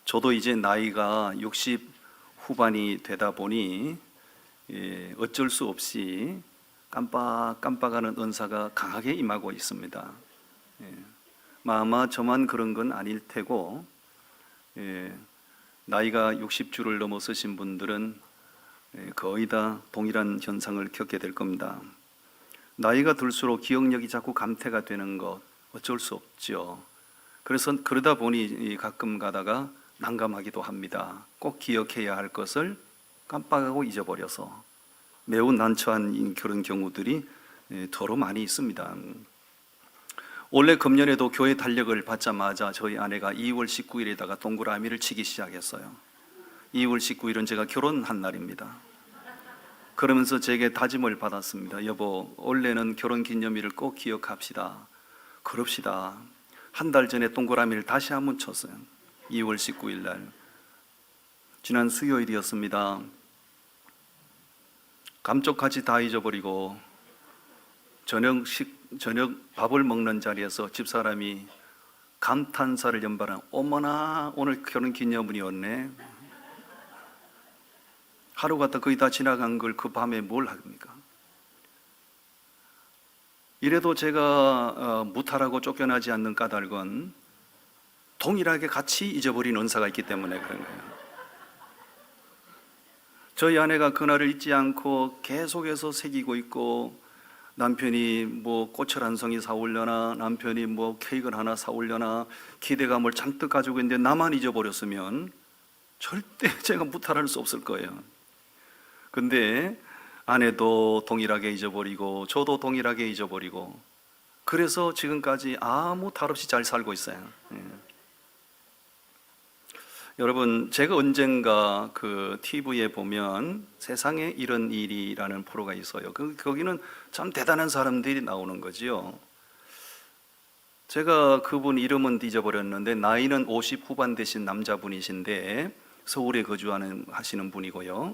저도 이제 나이가 60 후반이 되다 보니 어쩔 수 없이 깜빡깜빡하는 은사가 강하게 임하고 있습니다. 아마 저만 그런 건 아닐 테고, 나이가 60주를 넘어서신 분들은 거의 다 동일한 현상을 겪게 될 겁니다. 나이가 들수록 기억력이 자꾸 감퇴가 되는 것 어쩔 수 없죠. 그래서 그러다 보니 가끔 가다가 난감하기도 합니다. 꼭 기억해야 할 것을 깜빡하고 잊어버려서 매우 난처한 그런 경우들이 더러 많이 있습니다. 원래 금년에도 교회 달력을 받자마자 저희 아내가 2월 19일에다가 동그라미를 치기 시작했어요. 2월 19일은 제가 결혼한 날입니다. 그러면서 제게 다짐을 받았습니다. 여보, 원래는 결혼기념일을 꼭 기억합시다. 그럽시다. 한 달 전에 동그라미를 다시 한번 쳤어요. 2월 19일 날 지난 수요일이었습니다. 감쪽같이 다 잊어버리고 저녁 밥을 먹는 자리에서 집사람이 감탄사를 연발한, 어머나 오늘 결혼기념일이었네. 하루가 다 거의 다 지나간 걸 그 밤에 뭘 합니까? 이래도 제가 무탈하고 쫓겨나지 않는 까닭은 동일하게 같이 잊어버린 은사가 있기 때문에 그런 거예요. 저희 아내가 그날을 잊지 않고 계속해서 새기고 있고, 남편이 뭐 꽃을 한 송이 사오려나, 남편이 뭐 케이크를 하나 사오려나 기대감을 잔뜩 가지고 있는데 나만 잊어버렸으면 절대 제가 무탈할 수 없을 거예요. 근데 아내도 동일하게 잊어버리고 저도 동일하게 잊어버리고, 그래서 지금까지 아무 탈 없이 잘 살고 있어요. 여러분, 제가 언젠가 그 TV에 보면 세상에 이런 일이라는 프로가 있어요. 거기는 참 대단한 사람들이 나오는 거지요. 제가 그분 이름은 잊어버렸는데 나이는 50 후반 되신 남자분이신데 서울에 하시는 분이고요.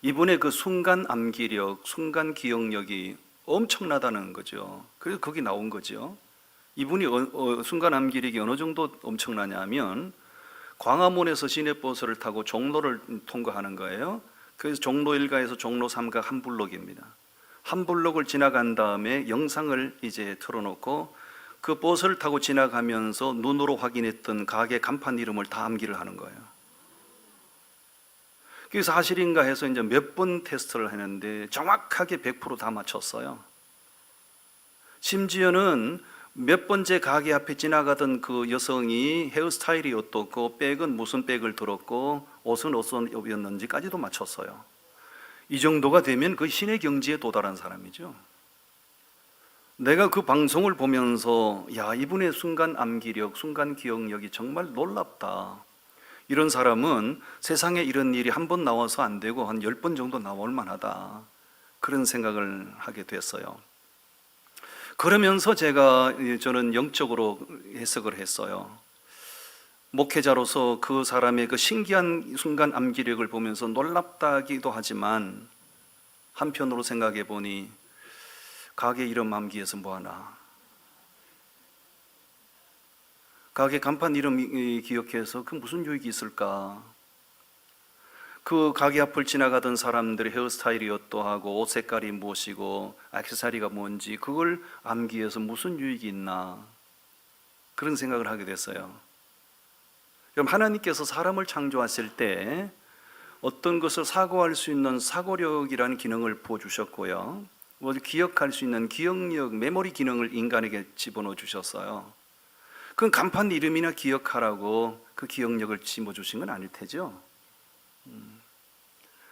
이분의 그 순간 암기력, 순간 기억력이 엄청나다는 거죠. 그래서 거기 나온 거죠. 이분이 순간 암기력이 어느 정도 엄청나냐면, 광화문에서 시내버스를 타고 종로를 통과하는 거예요. 그래서 종로 1가에서 종로 3가 한 블록입니다. 한 블록을 지나간 다음에 영상을 이제 틀어놓고 그 버스를 타고 지나가면서 눈으로 확인했던 가게 간판 이름을 다 암기를 하는 거예요. 그게 사실인가 해서 이제 몇 번 테스트를 했는데 정확하게 100% 다 맞췄어요. 심지어는 몇 번째 가게 앞에 지나가던 그 여성이 헤어스타일이 어떻고 백은 무슨 백을 들었고 옷은 어떤 옷이었는지까지도 맞췄어요. 이 정도가 되면 그 신의 경지에 도달한 사람이죠. 내가 그 방송을 보면서 야, 이분의 순간 암기력, 순간 기억력이 정말 놀랍다. 이런 사람은 세상에 이런 일이 한 번 나와서 안 되고 한 10번 정도 나올 만하다. 그런 생각을 하게 됐어요. 그러면서 저는 영적으로 해석을 했어요. 목회자로서 그 사람의 그 신기한 순간 암기력을 보면서 놀랍다기도 하지만, 한편으로 생각해 보니 가게 이름 암기해서 뭐하나, 가게 간판 이름 기억해서 그 무슨 유익이 있을까? 그 가게 앞을 지나가던 사람들의 헤어스타일이 어떠하고 옷 색깔이 무엇이고 액세서리가 뭔지 그걸 암기해서 무슨 유익이 있나, 그런 생각을 하게 됐어요. 그럼 하나님께서 사람을 창조하실 때 어떤 것을 사고할 수 있는 사고력이라는 기능을 부어주셨고요, 기억할 수 있는 기억력, 메모리 기능을 인간에게 집어넣어 주셨어요. 그건 간판 이름이나 기억하라고 그 기억력을 집어주신 건 아닐 테죠.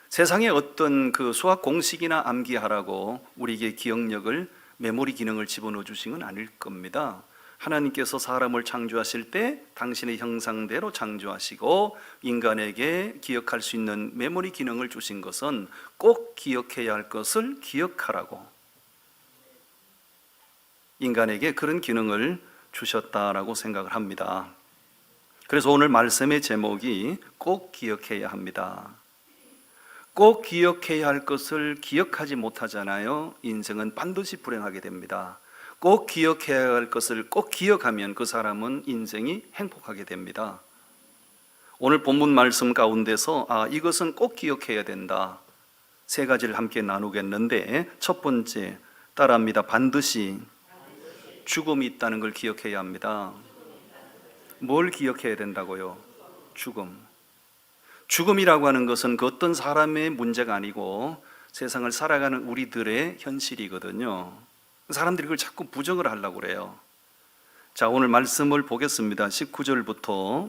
세상에 어떤 그 수학 공식이나 암기하라고 우리에게 기억력을, 메모리 기능을 집어넣어 주신 건 아닐 겁니다. 하나님께서 사람을 창조하실 때 당신의 형상대로 창조하시고 인간에게 기억할 수 있는 메모리 기능을 주신 것은 꼭 기억해야 할 것을 기억하라고 인간에게 그런 기능을 주셨다라고 생각을 합니다. 그래서 오늘 말씀의 제목이 꼭 기억해야 합니다. 꼭 기억해야 할 것을 기억하지 못하잖아요. 인생은 반드시 불행하게 됩니다. 꼭 기억해야 할 것을 꼭 기억하면 그 사람은 인생이 행복하게 됩니다. 오늘 본문 말씀 가운데서 이것은 꼭 기억해야 된다. 세 가지를 함께 나누겠는데, 첫 번째, 따라합니다. 반드시 죽음이 있다는 걸 기억해야 합니다. 뭘 기억해야 된다고요? 죽음. 죽음이라고 하는 것은 그 어떤 사람의 문제가 아니고 세상을 살아가는 우리들의 현실이거든요. 사람들이 그걸 자꾸 부정을 하려고 그래요. 자, 오늘 말씀을 보겠습니다. 19절부터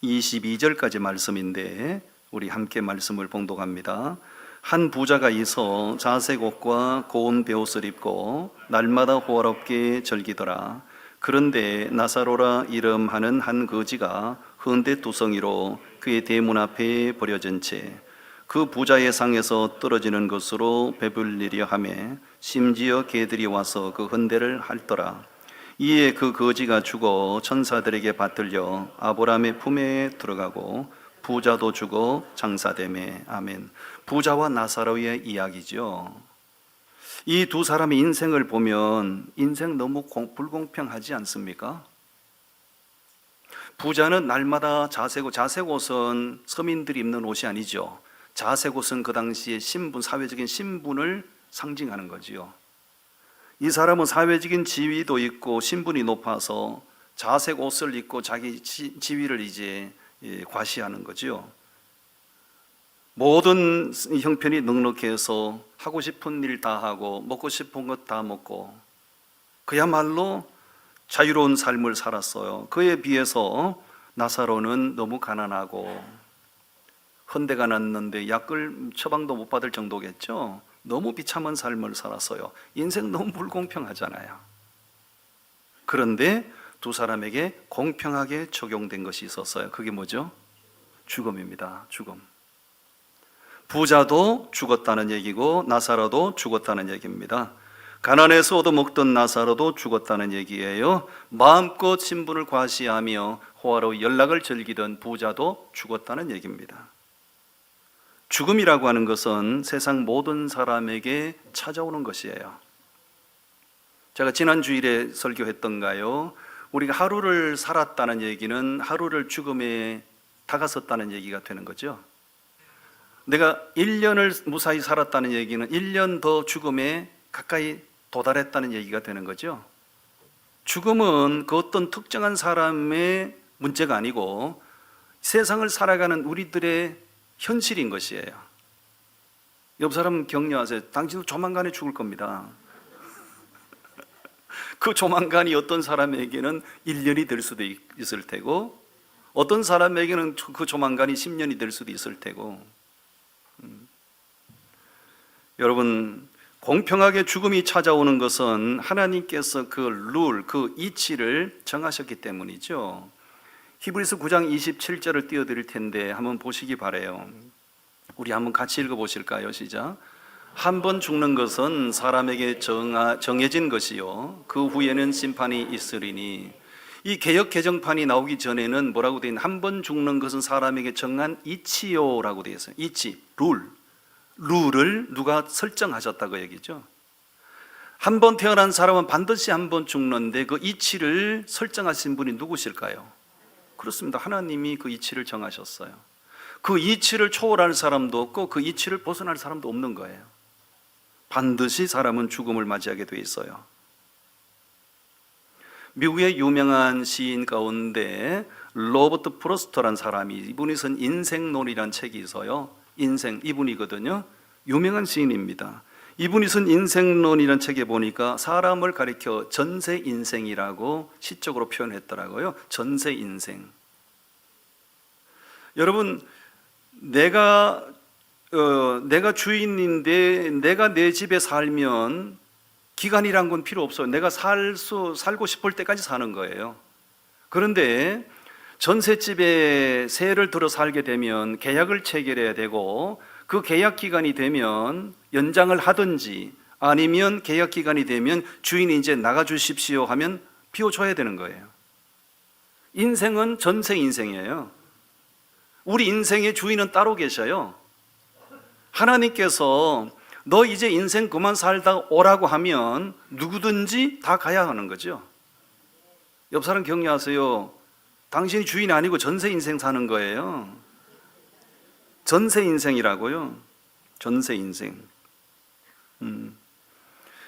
22절까지 말씀인데 우리 함께 말씀을 봉독합니다. 한 부자가 있어 자색 옷과 고운 베옷을 입고 날마다 호화롭게 즐기더라. 그런데 나사로라 이름하는 한 거지가 헌대두성이로 그의 대문 앞에 버려진 채 그 부자의 상에서 떨어지는 것으로 배불리려 하며 심지어 개들이 와서 그 헌대를 핥더라. 이에 그 거지가 죽어 천사들에게 받들려 아브라함의 품에 들어가고 부자도 죽어 장사되매. 아멘. 부자와 나사로의 이야기죠. 이 두 사람의 인생을 보면 인생 너무 불공평하지 않습니까? 부자는 날마다 자색 옷은 서민들이 입는 옷이 아니죠. 자색 옷은 그 당시에 신분, 사회적인 신분을 상징하는 거지요. 이 사람은 사회적인 지위도 있고 신분이 높아서 자색 옷을 입고 자기 지위를 이제 과시하는 거죠. 모든 형편이 넉넉해서 하고 싶은 일 다 하고 먹고 싶은 것 다 먹고 그야말로 자유로운 삶을 살았어요. 그에 비해서 나사로는 너무 가난하고 헌대가 났는데 약을 처방도 못 받을 정도겠죠. 너무 비참한 삶을 살았어요. 인생 너무 불공평하잖아요. 그런데 두 사람에게 공평하게 적용된 것이 있었어요. 그게 뭐죠? 죽음입니다. 죽음. 부자도 죽었다는 얘기고 나사로도 죽었다는 얘기입니다. 가난해서 얻어먹던 나사로도 죽었다는 얘기예요. 마음껏 신분을 과시하며 호화로운 연락을 즐기던 부자도 죽었다는 얘기입니다. 죽음이라고 하는 것은 세상 모든 사람에게 찾아오는 것이에요. 제가 지난 주일에 설교했던가요? 우리가 하루를 살았다는 얘기는 하루를 죽음에 다가섰다는 얘기가 되는 거죠. 내가 1년을 무사히 살았다는 얘기는 1년 더 죽음에 가까이 도달했다는 얘기가 되는 거죠. 죽음은 그 어떤 특정한 사람의 문제가 아니고 세상을 살아가는 우리들의 현실인 것이에요. 옆 사람 격려하세요. 당신도 조만간에 죽을 겁니다. 그 조만간이 어떤 사람에게는 1년이 될 수도 있을 테고 어떤 사람에게는 그 조만간이 10년이 될 수도 있을 테고 여러분, 공평하게 죽음이 찾아오는 것은 하나님께서 그 룰, 그 이치를 정하셨기 때문이죠. 히브리서 9장 27절을 띄워드릴 텐데 한번 보시기 바라요. 우리 한번 같이 읽어보실까요? 시작. 한 번 죽는 것은 사람에게 정해진 것이요 그 후에는 심판이 있으리니. 이 개역 개정판이 나오기 전에는 뭐라고 되어 있나? 한 번 죽는 것은 사람에게 정한 이치요라고 되어 있어요. 이치, 룰을 누가 설정하셨다고 얘기죠. 한 번 태어난 사람은 반드시 한 번 죽는데 그 이치를 설정하신 분이 누구실까요? 그렇습니다. 하나님이 그 이치를 정하셨어요. 그 이치를 초월할 사람도 없고 그 이치를 벗어날 사람도 없는 거예요. 반드시 사람은 죽음을 맞이하게 돼 있어요. 미국의 유명한 시인 가운데 로버트 프로스터란 사람이, 이분이 쓴 인생론이라는 책이 있어요. 이분이거든요. 유명한 시인입니다. 이분이 쓴 인생론이라는 책에 보니까 사람을 가리켜 전세 인생이라고 시적으로 표현했더라고요. 전세 인생. 여러분, 내가 주인인데 내가 내 집에 살면 기간이란 건 필요 없어요. 내가 살고 싶을 때까지 사는 거예요. 그런데 전셋집에 세를 들어 살게 되면 계약을 체결해야 되고 그 계약 기간이 되면 연장을 하든지 아니면 계약 기간이 되면 주인이 이제 나가 주십시오 하면 비워줘야 되는 거예요. 인생은 전세 인생이에요. 우리 인생의 주인은 따로 계셔요. 하나님께서 너 이제 인생 그만 살다 오라고 하면 누구든지 다 가야 하는 거죠. 옆 사람 격려하세요. 당신이 주인이 아니고 전세 인생 사는 거예요. 전세 인생이라고요. 전세 인생.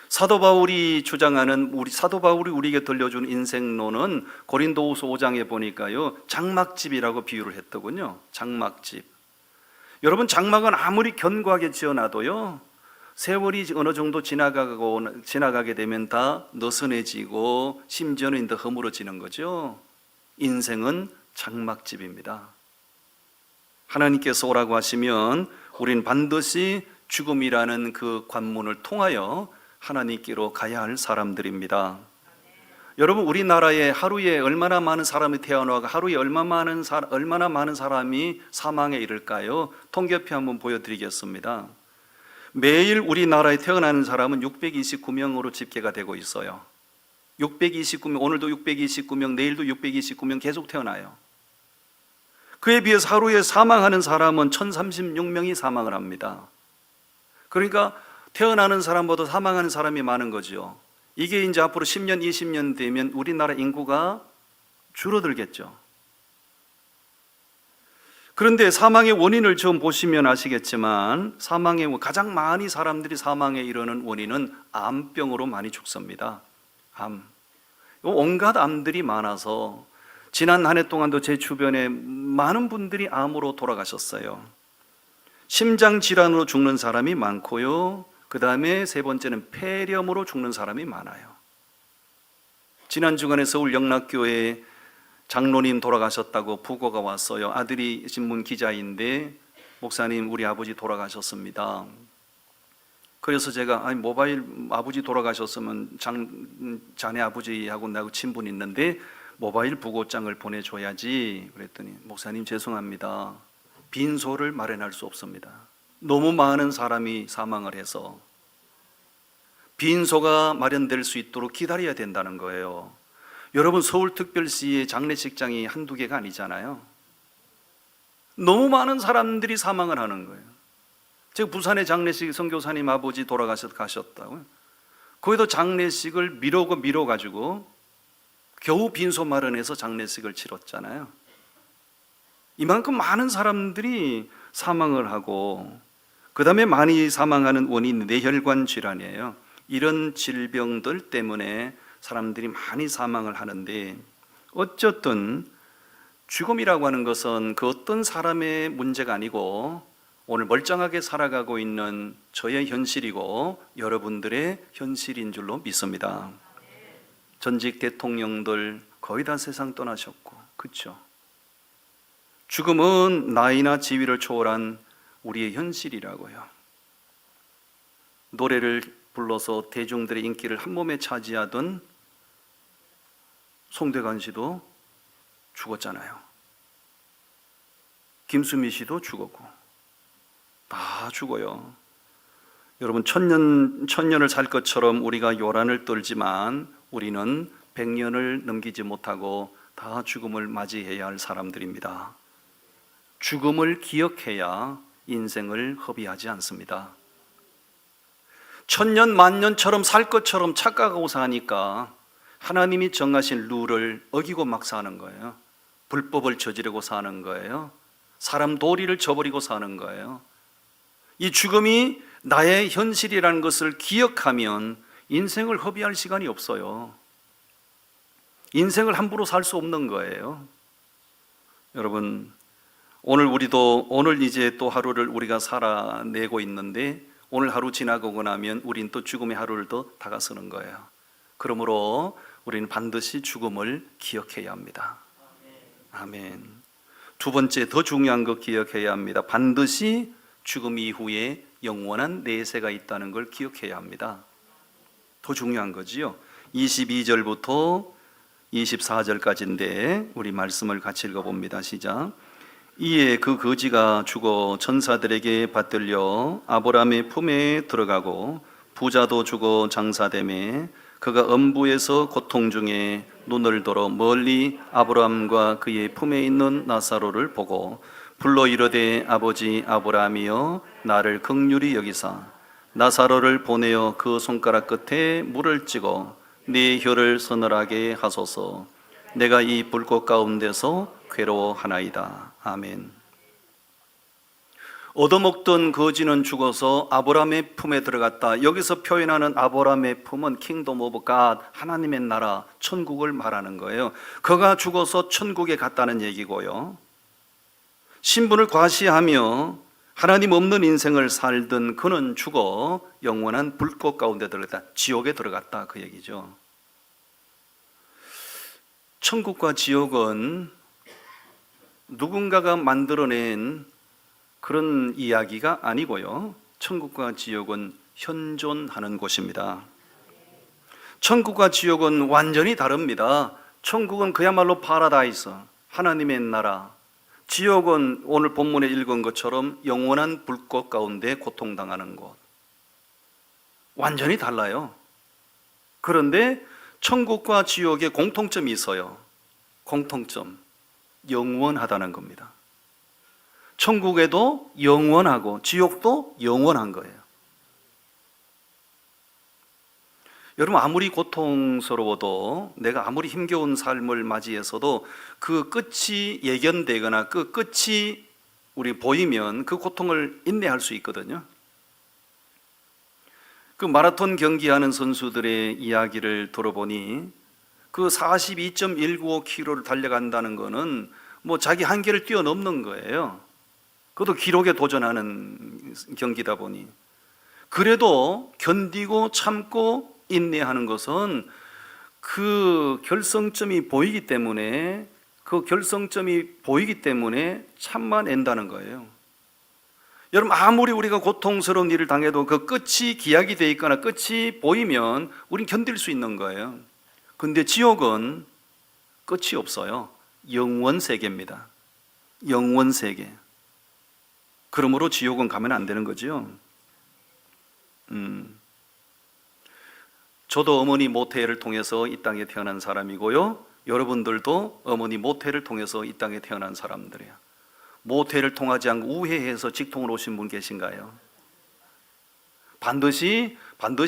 사도 바울이 주장하는 사도 바울이 우리에게 들려준 인생론은 고린도후서 5장에 보니까요, 장막집이라고 비유를 했더군요. 장막집. 여러분, 장막은 아무리 견고하게 지어놔도요, 세월이 어느 정도 지나가게 되면 다 느슨해지고 심지어는 더 허물어지는 거죠. 인생은 장막집입니다. 하나님께서 오라고 하시면 우린 반드시 죽음이라는 그 관문을 통하여 하나님께로 가야 할 사람들입니다. 여러분, 우리나라에 하루에 얼마나 많은 사람이 태어나고 하루에 얼마나 많은 사람이 사망에 이를까요? 통계표 한번 보여드리겠습니다. 매일 우리나라에 태어나는 사람은 629명으로 집계가 되고 있어요. 629명, 오늘도 629명, 내일도 629명 계속 태어나요. 그에 비해서 하루에 사망하는 사람은 1036명이 사망을 합니다. 그러니까 태어나는 사람보다 사망하는 사람이 많은 거죠. 이게 이제 앞으로 10년, 20년 되면 우리나라 인구가 줄어들겠죠. 그런데 사망의 원인을 좀 보시면 아시겠지만 가장 많이 사람들이 사망에 이르는 원인은 암병으로 많이 죽습니다. 암. 온갖 암들이 많아서 지난 한 해 동안도 제 주변에 많은 분들이 암으로 돌아가셨어요. 심장 질환으로 죽는 사람이 많고요. 그 다음에 세 번째는 폐렴으로 죽는 사람이 많아요. 지난 주간에 서울 영락교회 장로님 돌아가셨다고 부고가 왔어요. 아들이 신문 기자인데, 목사님 우리 아버지 돌아가셨습니다. 그래서 제가 모바일 아버지 돌아가셨으면 자네 아버지하고 나하고 친분이 있는데 모바일 부고장을 보내줘야지. 그랬더니 목사님 죄송합니다. 빈소를 마련할 수 없습니다. 너무 많은 사람이 사망을 해서 빈소가 마련될 수 있도록 기다려야 된다는 거예요. 여러분, 서울특별시의 장례식장이 한두 개가 아니잖아요. 너무 많은 사람들이 사망을 하는 거예요. 제가 부산의 장례식 선교사님 아버지 돌아가셨다고요. 거기도 장례식을 미뤄가지고 겨우 빈소 마련해서 장례식을 치렀잖아요. 이만큼 많은 사람들이 사망을 하고, 그 다음에 많이 사망하는 원인이 뇌혈관 질환이에요. 이런 질병들 때문에 사람들이 많이 사망을 하는데, 어쨌든 죽음이라고 하는 것은 그 어떤 사람의 문제가 아니고 오늘 멀쩡하게 살아가고 있는 저의 현실이고 여러분들의 현실인 줄로 믿습니다. 전직 대통령들 거의 다 세상 떠나셨고, 그렇죠? 죽음은 나이나 지위를 초월한 우리의 현실이라고요. 노래를 불러서 대중들의 인기를 한 몸에 차지하던 송대관 씨도 죽었잖아요. 김수미 씨도 죽었고, 다 죽어요. 여러분, 천년을 살 것처럼 우리가 요란을 떨지만 우리는 100년을 넘기지 못하고 다 죽음을 맞이해야 할 사람들입니다. 죽음을 기억해야 인생을 허비하지 않습니다. 천년 만년처럼 살 것처럼 착각하고 사니까 하나님이 정하신 룰을 어기고 막 사는 거예요. 불법을 저지르고 사는 거예요. 사람 도리를 저버리고 사는 거예요. 이 죽음이 나의 현실이라는 것을 기억하면 인생을 허비할 시간이 없어요. 인생을 함부로 살 수 없는 거예요. 여러분, 오늘 이제 또 하루를 우리가 살아내고 있는데, 오늘 하루 지나고 나면 우린 또 죽음의 하루를 더 다가서는 거예요. 그러므로 우리는 반드시 죽음을 기억해야 합니다. 아멘. 두 번째, 더 중요한 거 기억해야 합니다. 반드시 죽음 이후에 영원한 내세가 있다는 걸 기억해야 합니다. 더 중요한 거지요. 22절부터 24절까지인데 우리 말씀을 같이 읽어봅니다. 시작. 이에 그 거지가 죽어 천사들에게 받들려 아브라함의 품에 들어가고, 부자도 죽어 장사되매 그가 음부에서 고통 중에 눈을 들어 멀리 아브라함과 그의 품에 있는 나사로를 보고 불러 이르되, 아버지 아브라함이여, 나를 긍휼히 여기사 나사로를 보내어 그 손가락 끝에 물을 찍어 네 혀를 서늘하게 하소서. 내가 이 불꽃 가운데서 괴로워하나이다. 아멘. 얻어먹던 거지는 죽어서 아브라함의 품에 들어갔다. 여기서 표현하는 아브라함의 품은 킹덤 오브 갓, 하나님의 나라, 천국을 말하는 거예요. 그가 죽어서 천국에 갔다는 얘기고요. 신분을 과시하며 하나님 없는 인생을 살던 그는 죽어 영원한 불꽃 가운데 들어갔다. 지옥에 들어갔다, 그 얘기죠. 천국과 지옥은 누군가가 만들어낸 그런 이야기가 아니고요. 천국과 지옥은 현존하는 곳입니다. 천국과 지옥은 완전히 다릅니다. 천국은 그야말로 파라다이스, 하나님의 나라. 지옥은 오늘 본문에 읽은 것처럼 영원한 불꽃 가운데 고통당하는 곳. 완전히 달라요. 그런데 천국과 지옥에 공통점이 있어요. 공통점, 영원하다는 겁니다. 천국에도 영원하고 지옥도 영원한 거예요. 여러분, 아무리 고통스러워도, 내가 아무리 힘겨운 삶을 맞이해서도 그 끝이 예견되거나 그 끝이 우리 보이면 그 고통을 인내할 수 있거든요. 그 마라톤 경기하는 선수들의 이야기를 들어보니 그 42.195km를 달려간다는 거는 뭐 자기 한계를 뛰어넘는 거예요. 그것도 기록에 도전하는 경기다 보니. 그래도 견디고 참고 인내하는 것은 그 결성점이 보이기 때문에, 참아낸다는 거예요. 여러분, 아무리 우리가 고통스러운 일을 당해도 그 끝이 기약이 되어 있거나 끝이 보이면 우린 견딜 수 있는 거예요. 근데 지옥은 끝이 없어요. 영원 세계입니다. 영원 세계. 그러므로 지옥은 가면 안 되는 거죠. 저도 어머니 모태를 통해서 이 땅에 태어난 사람이고요. 여러분들도 어머니 모태를 통해서 이 땅에 태어난 사람들이에요. 모태를 통하지 않고 우회해서 직통으로 오신 분 계신가요? 반드시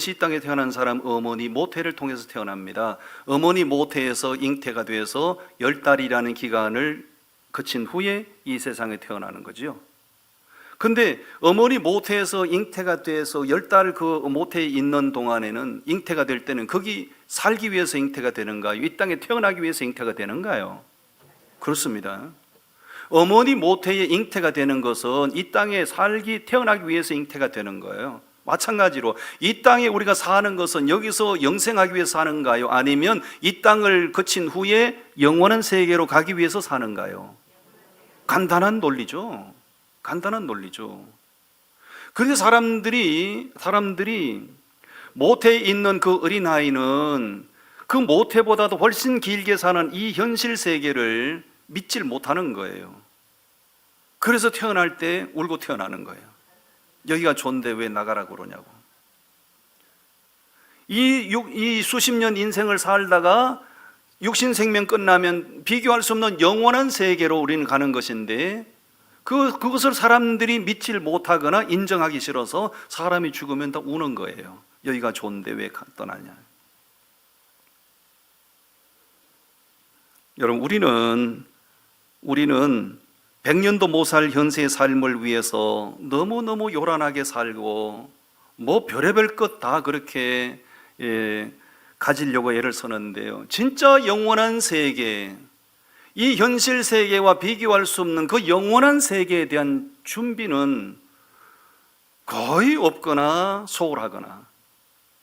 이 땅에 태어난 사람 어머니 모태를 통해서 태어납니다. 어머니 모태에서 잉태가 돼서 10달이라는 기간을 거친 후에 이 세상에 태어나는 거죠. 근데 어머니 모태에서 잉태가 돼서 10달 그 모태에 있는 동안에는, 잉태가 될 때는 거기 살기 위해서 잉태가 되는가요? 이 땅에 태어나기 위해서 잉태가 되는가요? 그렇습니다. 어머니 모태에 잉태가 되는 것은 이 땅에 태어나기 위해서 잉태가 되는 거예요. 마찬가지로 이 땅에 우리가 사는 것은 여기서 영생하기 위해서 사는가요? 아니면 이 땅을 거친 후에 영원한 세계로 가기 위해서 사는가요? 간단한 논리죠. 그런데 사람들이 모태에 있는 그 어린아이는 그 모태보다도 훨씬 길게 사는 이 현실 세계를 믿질 못하는 거예요. 그래서 태어날 때 울고 태어나는 거예요. 여기가 좋은데 왜 나가라고 그러냐고. 이 수십 년 인생을 살다가 육신 생명 끝나면 비교할 수 없는 영원한 세계로 우리는 가는 것인데, 그것을 사람들이 믿질 못하거나 인정하기 싫어서 사람이 죽으면 다 우는 거예요. 여기가 좋은데 왜 떠나냐. 여러분, 우리는 100년도 못 살 현세의 삶을 위해서 너무너무 요란하게 살고 뭐 별의별 것 다 그렇게 가지려고 애를 쓰는데요. 진짜 영원한 세계, 이 현실 세계와 비교할 수 없는 그 영원한 세계에 대한 준비는 거의 없거나 소홀하거나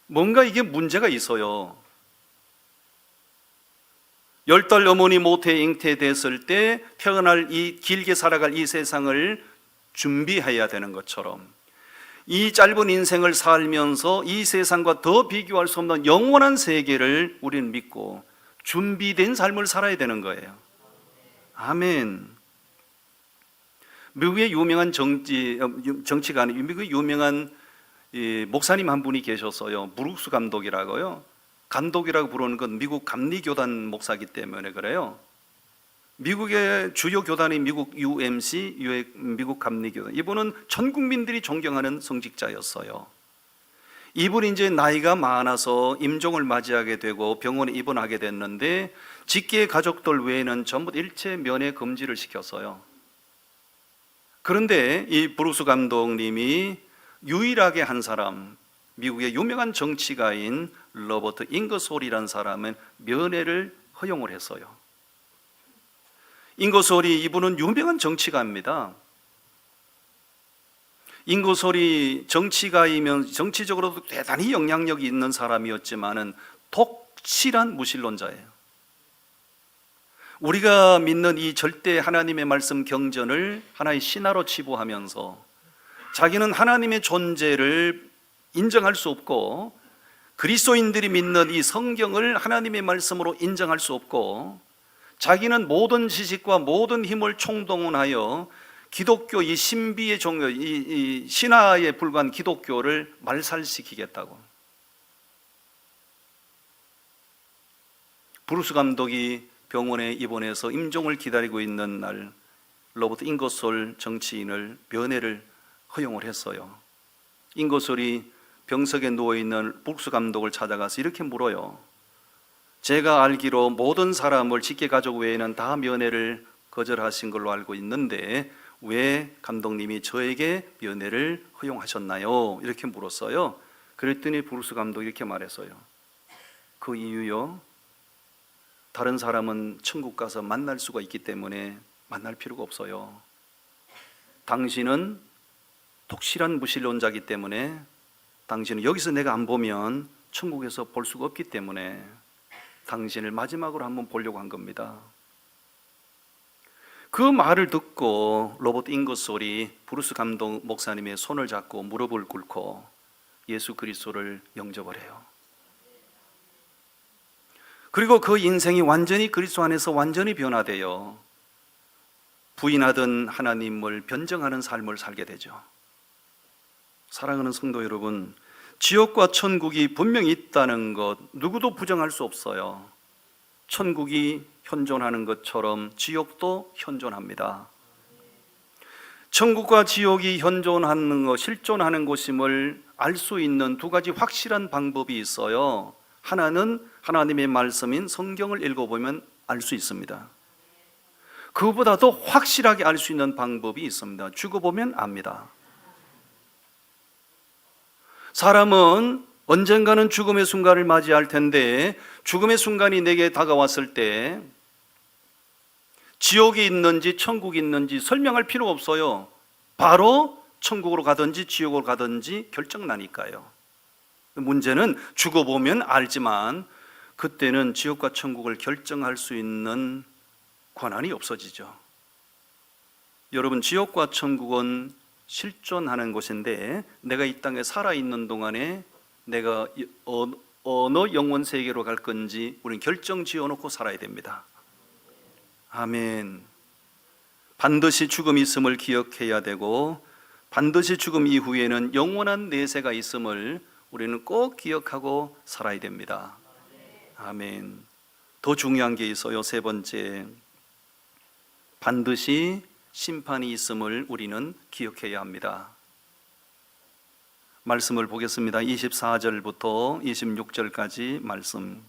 뭔가 이게 문제가 있어요. 10달 어머니 모태에 잉태됐을 때 길게 살아갈 이 세상을 준비해야 되는 것처럼, 이 짧은 인생을 살면서 이 세상과 더 비교할 수 없는 영원한 세계를 우리는 믿고 준비된 삶을 살아야 되는 거예요. 아멘. 미국의 유명한 정치가는, 미국의 유명한 목사님 한 분이 계셨어요. 브룩스 감독이라고요. 감독이라고 부르는 건 미국 감리교단 목사이기 때문에 그래요. 미국의 주요 교단이 미국 UMC, 미국 감리교단. 이분은 전 국민들이 존경하는 성직자였어요. 이분이 이제 나이가 많아서 임종을 맞이하게 되고 병원에 입원하게 됐는데 직계 가족들 외에는 전부 일체 면회 금지를 시켰어요. 그런데 이 브루스 감독님이 유일하게 한 사람, 미국의 유명한 정치가인 로버트 잉거솔이라는 사람은 면회를 허용을 했어요. 잉거솔이, 이분은 유명한 정치가입니다. 잉거솔이 정치가이면 정치적으로도 대단히 영향력이 있는 사람이었지만은 독실한 무신론자예요. 우리가 믿는 이 절대 하나님의 말씀 경전을 하나의 신화로 치부하면서 자기는 하나님의 존재를 인정할 수 없고, 그리스도인들이 믿는 이 성경을 하나님의 말씀으로 인정할 수 없고, 자기는 모든 지식과 모든 힘을 총동원하여 기독교 이 신비의 종교, 이 신화에 불과한 기독교를 말살시키겠다고. 브루스 감독이 병원에 입원해서 임종을 기다리고 있는 날, 로버트 잉거솔 정치인을 면회를 허용을 했어요. 잉거솔이 병석에 누워있는 브루스 감독을 찾아가서 이렇게 물어요. 제가 알기로 모든 사람을 직계 가족 외에는 다 면회를 거절하신 걸로 알고 있는데 왜 감독님이 저에게 면회를 허용하셨나요? 이렇게 물었어요. 그랬더니 브루스 감독이 이렇게 말했어요. 그 이유요, 다른 사람은 천국 가서 만날 수가 있기 때문에 만날 필요가 없어요. 당신은 독실한 무신론자이기 때문에, 당신은 여기서 내가 안 보면 천국에서 볼 수가 없기 때문에 당신을 마지막으로 한번 보려고 한 겁니다. 그 말을 듣고 로버트 잉거솔이 브루스 감독 목사님의 손을 잡고 무릎을 꿇고 예수 그리스도를 영접을 해요. 그리고 그 인생이 완전히 그리스도 안에서 완전히 변화되어 부인하던 하나님을 변증하는 삶을 살게 되죠. 사랑하는 성도 여러분, 지옥과 천국이 분명히 있다는 것 누구도 부정할 수 없어요. 천국이 현존하는 것처럼 지옥도 현존합니다. 천국과 지옥이 현존하는 것, 실존하는 곳임을 알 수 있는 두 가지 확실한 방법이 있어요. 하나는 하나님의 말씀인 성경을 읽어보면 알 수 있습니다. 그보다도 확실하게 알 수 있는 방법이 있습니다. 죽어보면 압니다. 사람은 언젠가는 죽음의 순간을 맞이할 텐데, 죽음의 순간이 내게 다가왔을 때 지옥이 있는지 천국이 있는지 설명할 필요가 없어요. 바로 천국으로 가든지 지옥으로 가든지 결정나니까요. 문제는 죽어보면 알지만 그때는 지옥과 천국을 결정할 수 있는 권한이 없어지죠. 여러분, 지옥과 천국은 실존하는 곳인데 내가 이 땅에 살아있는 동안에 내가 어느 영원 세계로 갈 건지 우리는 결정 지어놓고 살아야 됩니다. 아멘. 반드시 죽음이 있음을 기억해야 되고, 반드시 죽음 이후에는 영원한 내세가 있음을 우리는 꼭 기억하고 살아야 됩니다. 아멘. 더 중요한 게 있어요. 세 번째, 반드시 심판이 있음을 우리는 기억해야 합니다. 말씀을 보겠습니다. 24절부터 26절까지 말씀.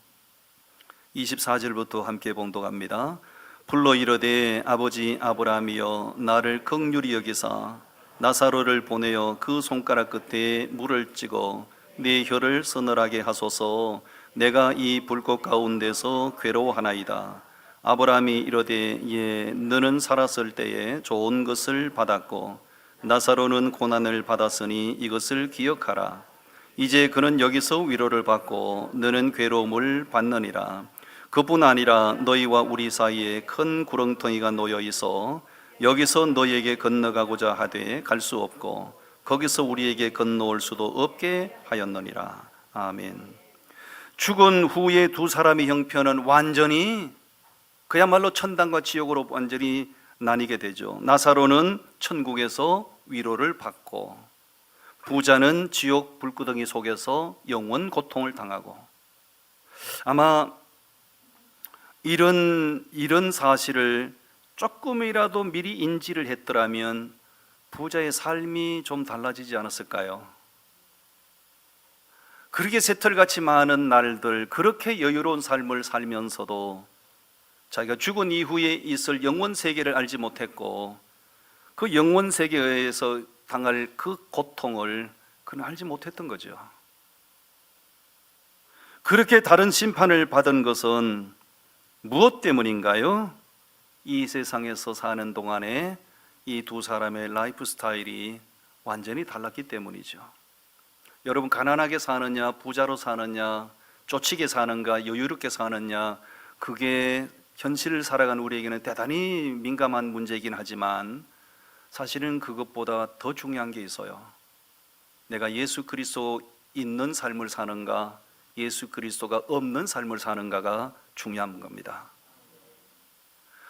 24절부터 함께 봉독합니다. 불러 이르되 아버지 아브라함이여 나를 긍휼히 여기사 나사로를 보내어 그 손가락 끝에 물을 찍어 내 혀를 서늘하게 하소서. 내가 이 불꽃 가운데서 괴로워하나이다. 아브라함이 이르되 예, 너는 살았을 때에 좋은 것을 받았고 나사로는 고난을 받았으니 이것을 기억하라. 이제 그는 여기서 위로를 받고 너는 괴로움을 받느니라. 그뿐 아니라 너희와 우리 사이에 큰 구렁텅이가 놓여 있어 여기서 너희에게 건너가고자 하되 갈 수 없고 거기서 우리에게 건너올 수도 없게 하였느니라. 아멘. 죽은 후에 두 사람의 형편은 완전히 그야말로 천당과 지옥으로 완전히 나뉘게 되죠. 나사로는 천국에서 위로를 받고 부자는 지옥 불구덩이 속에서 영원 고통을 당하고, 아마 이런 사실을 조금이라도 미리 인지를 했더라면 부자의 삶이 좀 달라지지 않았을까요? 그렇게 새털같이 많은 날들, 그렇게 여유로운 삶을 살면서도 자기가 죽은 이후에 있을 영원 세계를 알지 못했고, 그 영원 세계에서 당할 그 고통을 그는 알지 못했던 거죠. 그렇게 다른 심판을 받은 것은 무엇 때문인가요? 이 세상에서 사는 동안에 이 두 사람의 라이프 스타일이 완전히 달랐기 때문이죠. 여러분, 가난하게 사느냐, 부자로 사느냐, 쫓기게 사는가, 여유롭게 사느냐, 그게 현실을 살아가는 우리에게는 대단히 민감한 문제이긴 하지만 사실은 그것보다 더 중요한 게 있어요. 내가 예수 그리스도 있는 삶을 사는가, 예수 그리스도가 없는 삶을 사는가가 중요한 겁니다.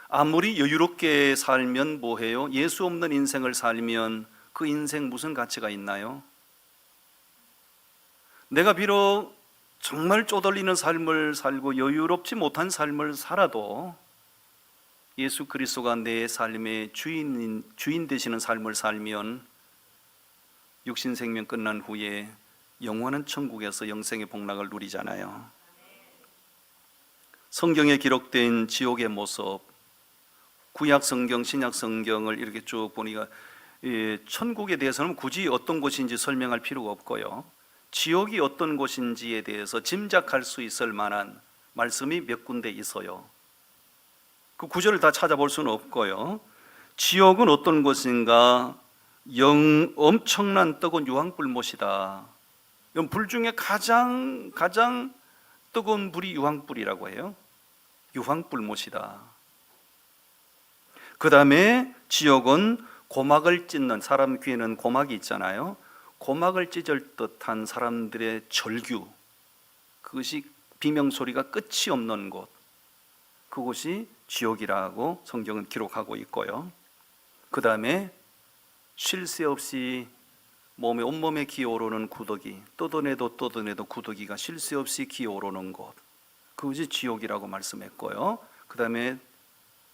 아무리 여유롭게 살면 뭐해요? 예수 없는 인생을 살면 그 인생 무슨 가치가 있나요? 내가 비록 정말 쪼들리는 삶을 살고 여유롭지 못한 삶을 살아도 예수 그리스도가 내 삶의 주인 되시는 삶을 살면 육신 생명 끝난 후에 영원한 천국에서 영생의 복락을 누리잖아요. 성경에 기록된 지옥의 모습, 구약 성경, 신약 성경을 이렇게 쭉 보니까 천국에 대해서는 굳이 어떤 곳인지 설명할 필요가 없고요, 지옥이 어떤 곳인지에 대해서 짐작할 수 있을 만한 말씀이 몇 군데 있어요. 그 구절을 다 찾아볼 수는 없고요. 지옥은 어떤 곳인가? 엄청난 뜨거운 유황불못이다. 불 중에 가장 뜨거운 불이 유황불이라고 해요. 유황불못이다. 그 다음에 지옥은 고막을 찢는, 사람 귀에는 고막이 있잖아요. 고막을 찢을 듯한 사람들의 절규, 그것이 비명소리가 끝이 없는 곳, 그곳이 지옥이라고 성경은 기록하고 있고요. 그 다음에 쉴 새 없이 온몸에 기어오르는 구더기, 뜯어내도 구더기가 쉴 새 없이 기어오르는 곳, 그것이 지옥이라고 말씀했고요. 그 다음에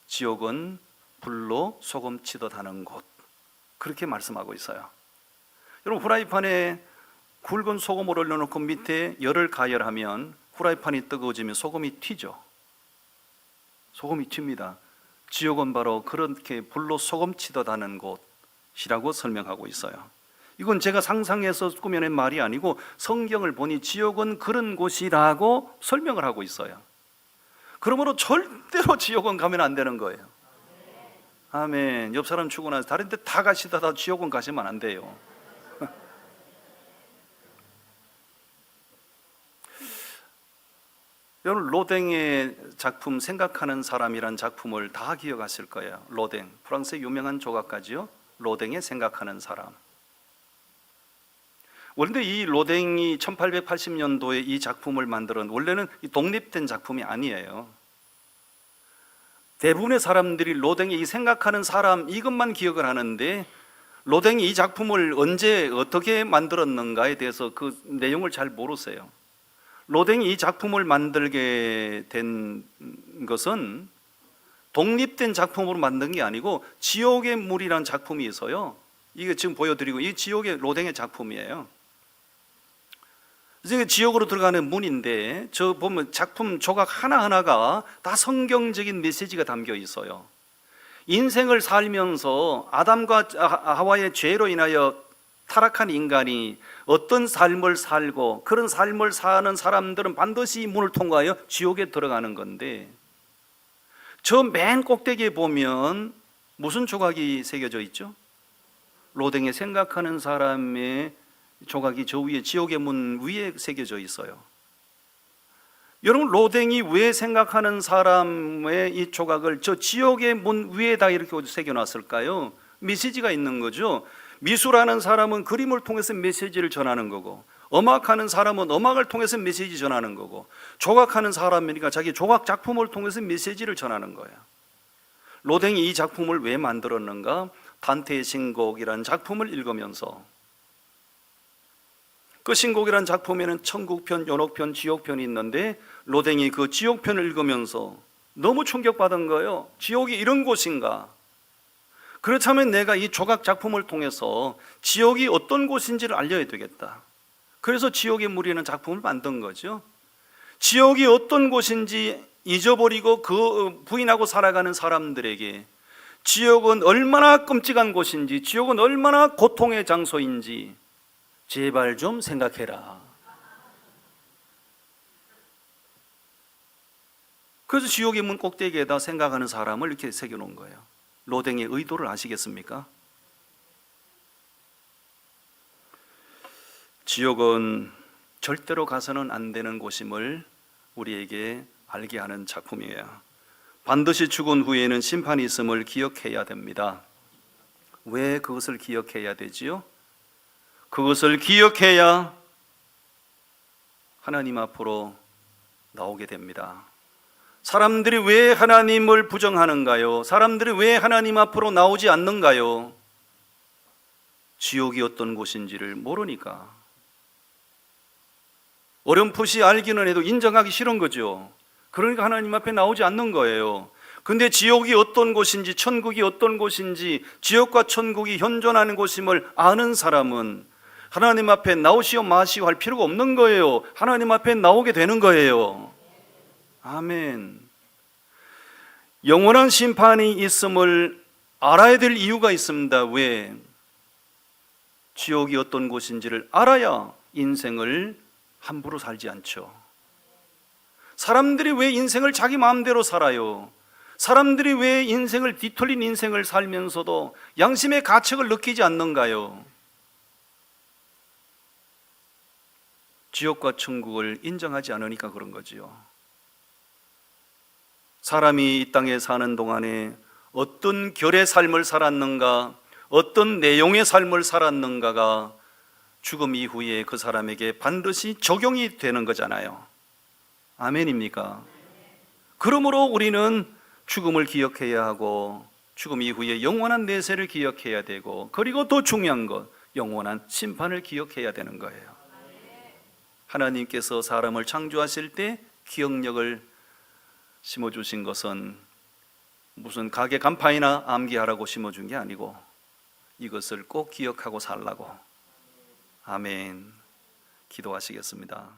지옥은 불로 소금 치듯 하는 곳, 그렇게 말씀하고 있어요. 여러분, 후라이팬에 굵은 소금을 올려놓고 밑에 열을 가열하면 후라이팬이 뜨거워지면 소금이 튀죠. 소금이 튑니다. 지옥은 바로 그렇게 불로 소금 치듯 하는 곳이라고 설명하고 있어요. 이건 제가 상상해서 꾸며낸 말이 아니고 성경을 보니 지옥은 그런 곳이라고 설명을 하고 있어요. 그러므로 절대로 지옥은 가면 안 되는 거예요. 아멘. 옆 사람 추고 나서 다른 데 다 가시다가 지옥은 가시면 안 돼요. 여러분, 로댕의 작품 생각하는 사람이란 작품을 다 기억하실 거예요. 로댕, 프랑스의 유명한 조각가지요. 로댕의 생각하는 사람. 원래 이 로댕이 1880년도에 이 작품을 만들은, 원래는 독립된 작품이 아니에요. 대부분의 사람들이 로댕이 이 생각하는 사람 이것만 기억을 하는데, 로댕이 이 작품을 언제 어떻게 만들었는가에 대해서 그 내용을 잘 모르세요. 로댕이 이 작품을 만들게 된 것은 독립된 작품으로 만든 게 아니고 지옥의 물이라는 작품이 있어요. 이게 지금 보여드리고, 이 지옥의 로댕의 작품이에요. 이제 지옥으로 들어가는 문인데, 저 보면 작품 조각 하나하나가 다 성경적인 메시지가 담겨 있어요. 인생을 살면서 아담과 하와의 죄로 인하여 타락한 인간이 어떤 삶을 살고, 그런 삶을 사는 사람들은 반드시 이 문을 통과하여 지옥에 들어가는 건데, 저 맨 꼭대기에 보면 무슨 조각이 새겨져 있죠? 로댕의 생각하는 사람의 조각이 저 위에, 지옥의 문 위에 새겨져 있어요. 여러분, 로댕이 왜 생각하는 사람의 이 조각을 저 지옥의 문 위에다 이렇게 새겨놨을까요? 메시지가 있는 거죠. 미술하는 사람은 그림을 통해서 메시지를 전하는 거고, 음악하는 사람은 음악을 통해서 메시지 전하는 거고, 조각하는 사람이니까 자기 조각 작품을 통해서 메시지를 전하는 거예요. 로댕이 이 작품을 왜 만들었는가? 단테의 신곡이라는 작품을 읽으면서, 그 신곡이라는 작품에는 천국편, 연옥편, 지옥편이 있는데, 로댕이 그 지옥편을 읽으면서 너무 충격받은 거예요. 지옥이 이런 곳인가? 그렇다면 내가 이 조각 작품을 통해서 지옥이 어떤 곳인지를 알려야 되겠다. 그래서 지옥의 무리라는 작품을 만든 거죠. 지옥이 어떤 곳인지 잊어버리고 그 부인하고 살아가는 사람들에게 지옥은 얼마나 끔찍한 곳인지, 지옥은 얼마나 고통의 장소인지 제발 좀 생각해라. 그래서 지옥의 문 꼭대기에다 생각하는 사람을 이렇게 새겨놓은 거예요. 로댕의 의도를 아시겠습니까? 지옥은 절대로 가서는 안 되는 곳임을 우리에게 알게 하는 작품이에요. 반드시 죽은 후에는 심판이 있음을 기억해야 됩니다. 왜 그것을 기억해야 되지요? 그것을 기억해야 하나님 앞으로 나오게 됩니다. 사람들이 왜 하나님을 부정하는가요? 사람들이 왜 하나님 앞으로 나오지 않는가요? 지옥이 어떤 곳인지를 모르니까. 어렴풋이 알기는 해도 인정하기 싫은 거죠. 그러니까 하나님 앞에 나오지 않는 거예요. 근데 지옥이 어떤 곳인지, 천국이 어떤 곳인지, 지옥과 천국이 현존하는 곳임을 아는 사람은 하나님 앞에 나오시오 마시오 할 필요가 없는 거예요. 하나님 앞에 나오게 되는 거예요. 아멘. 영원한 심판이 있음을 알아야 될 이유가 있습니다. 왜? 지옥이 어떤 곳인지를 알아야 인생을 함부로 살지 않죠. 사람들이 왜 인생을 자기 마음대로 살아요? 사람들이 왜 인생을 뒤틀린 인생을 살면서도 양심의 가책을 느끼지 않는가요? 지옥과 천국을 인정하지 않으니까 그런 거지요. 사람이 이 땅에 사는 동안에 어떤 결의 삶을 살았는가, 어떤 내용의 삶을 살았는가가 죽음 이후에 그 사람에게 반드시 적용이 되는 거잖아요. 아멘입니까? 그러므로 우리는 죽음을 기억해야 하고 죽음 이후에 영원한 내세를 기억해야 되고, 그리고 더 중요한 것, 영원한 심판을 기억해야 되는 거예요. 하나님께서 사람을 창조하실 때 기억력을 심어주신 것은 무슨 가게 간판이나 암기하라고 심어준 게 아니고 이것을 꼭 기억하고 살라고. 아멘. 기도하시겠습니다.